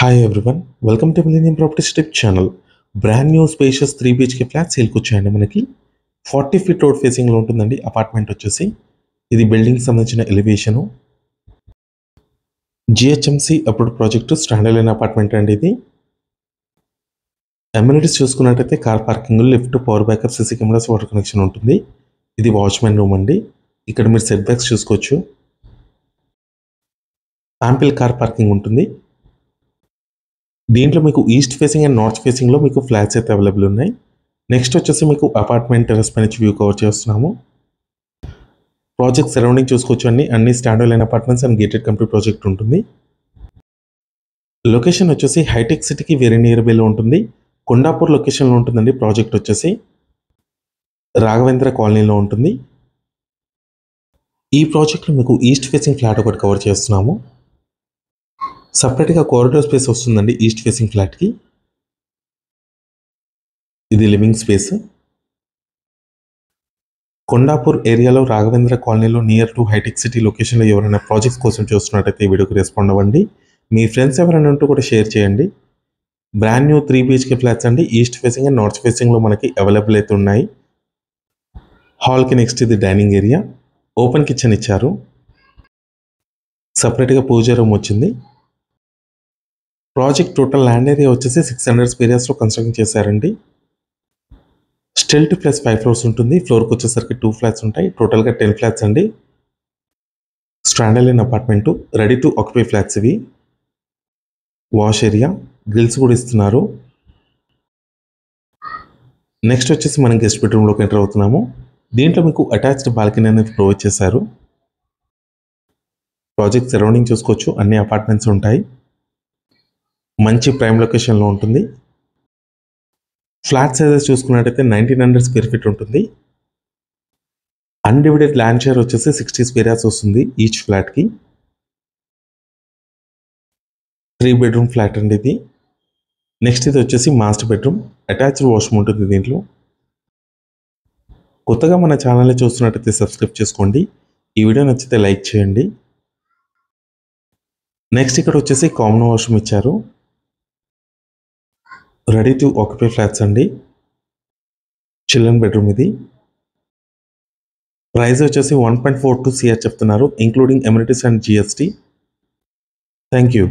Hi everyone, welcome to Millennium Properties Tip channel. Brand new spacious 3 BHK flat సేల్కి వచ్చాయండి. మనకి 40 feet road ఫేసింగ్లో ఉంటుందండి. అపార్ట్మెంట్ వచ్చేసి ఇది బిల్డింగ్ సంబంధించిన elevation. GHMC approved project, standard line apartment అండి. ఇది అమ్యూనిటీస్ చూసుకున్నట్టయితే car parking, lift, power backup, CC cameras, water connection ఉంటుంది. ఇది వాచ్మెన్ రూమ్ అండి. ఇక్కడ మీరు సెట్ బ్యాక్స్ చూసుకోవచ్చు. యాంపిల్ కార్ పార్కింగ్ ఉంటుంది. దీంట్లో మీకు ఈస్ట్ ఫేసింగ్ అండ్ నార్త్ ఫేసింగ్లో మీకు ఫ్లాట్స్ అయితే అవైలబుల్ ఉన్నాయి. నెక్స్ట్ వచ్చేసి మీకు అపార్ట్మెంట్ టెర్రస్ పై నుంచి వ్యూ కవర్ చేస్తున్నాము. ప్రాజెక్ట్ సరౌండింగ్ చూసుకోవచ్చు. అన్ని standard line apartments and gated community project ఉంటుంది. లొకేషన్ వచ్చేసి హైటెక్ సిటీకి వెరీ నియర్ బైలో ఉంటుంది. కొండాపూర్ లొకేషన్లో ఉంటుందండి. ప్రాజెక్ట్ వచ్చేసి రాఘవేంద్ర కాలనీలో ఉంటుంది. ఈ ప్రాజెక్ట్లో మీకు ఈస్ట్ ఫేసింగ్ ఫ్లాట్ ఒకటి కవర్ చేస్తున్నాము. సపరేట్గా కారిడార్ స్పేస్ వస్తుందండి ఈస్ట్ ఫేసింగ్ ఫ్లాట్కి. ఇది లివింగ్ స్పేస్. కొండాపూర్ ఏరియాలో రాఘవేంద్ర కాలనీలో నియర్ టు హైటెక్ సిటీ లొకేషన్లో ఎవరైనా ప్రాజెక్ట్స్ కోసం చూస్తున్నట్టయితే ఈ వీడియోకి రెస్పాండ్ అవ్వండి. మీ ఫ్రెండ్స్ ఎవరైనా ఉంటూ కూడా షేర్ చేయండి. బ్రాండ్ న్యూ 3 BHK ఫ్లాట్స్ అండి. ఈస్ట్ ఫేసింగ్ అండ్ నార్త్ ఫేసింగ్లో మనకి అవైలబుల్ అయితే ఉన్నాయి. హాల్కి నెక్స్ట్ ఇది డైనింగ్ ఏరియా, ఓపెన్ కిచెన్ ఇచ్చారు. సపరేట్గా పూజ రూమ్ వచ్చింది. ప్రాజెక్ట్ టోటల్ ల్యాండ్ ఏరియా వచ్చేసి 600 స్క్వేర్ యార్డ్స్లో కన్స్ట్రక్షన్ చేశారండి. స్టిల్ట్ ప్లస్ 5 ఫ్లోర్స్ ఉంటుంది. ఫ్లోర్కి వచ్చేసరికి 2 ఫ్లాట్స్ ఉంటాయి. టోటల్గా 10 ఫ్లాట్స్ అండి. Standard line apartment, ready to occupy flats ఇవి. వాష్ ఏరియా, గ్రిల్స్ కూడా ఇస్తున్నారు. నెక్స్ట్ వచ్చేసి మనం గెస్ట్ బెడ్రూమ్లోకి ఎంటర్ అవుతున్నాము. దీంట్లో మీకు అటాచ్డ్ బాల్కనీ అనేది ప్రొవైడ్ చేశారు. ప్రాజెక్ట్ సరౌండింగ్ చూసుకోవచ్చు. అన్ని అపార్ట్మెంట్స్ ఉంటాయి. మంచి ప్రైమ్ లొకేషన్లో ఉంటుంది. ఫ్లాట్ సైజెస్ చూసుకున్నట్టయితే 1900 స్క్వేర్ ఫీట్ ఉంటుంది. అన్డివిడెడ్ ల్యాండ్ షేర్ వచ్చేసి 60 స్క్వేర్ యార్డ్స్ వస్తుంది ఈచ్ ఫ్లాట్కి. 3 బెడ్రూమ్ ఫ్లాట్ అండి ఇది. నెక్స్ట్ ఇది వచ్చేసి మాస్టర్ బెడ్రూమ్, అటాచ్డ్ వాష్రూమ్ ఉంటుంది దీంట్లో. కొత్తగా మన ఛానల్ని చూస్తున్నట్టయితే సబ్స్క్రైబ్ చేసుకోండి. ఈ వీడియో నచ్చితే లైక్ చేయండి. నెక్స్ట్ ఇక్కడ వచ్చేసి కామన్ వాష్రూమ్ ఇచ్చారు. రెడీ టు ఆక్యుపై ఫ్లాట్స్ అండి. చిల్డ్రన్ బెడ్రూమ్ ఇది. ప్రైస్ వచ్చేసి 1.42 CR చెప్తున్నారు, including amenities and GST. Thank you.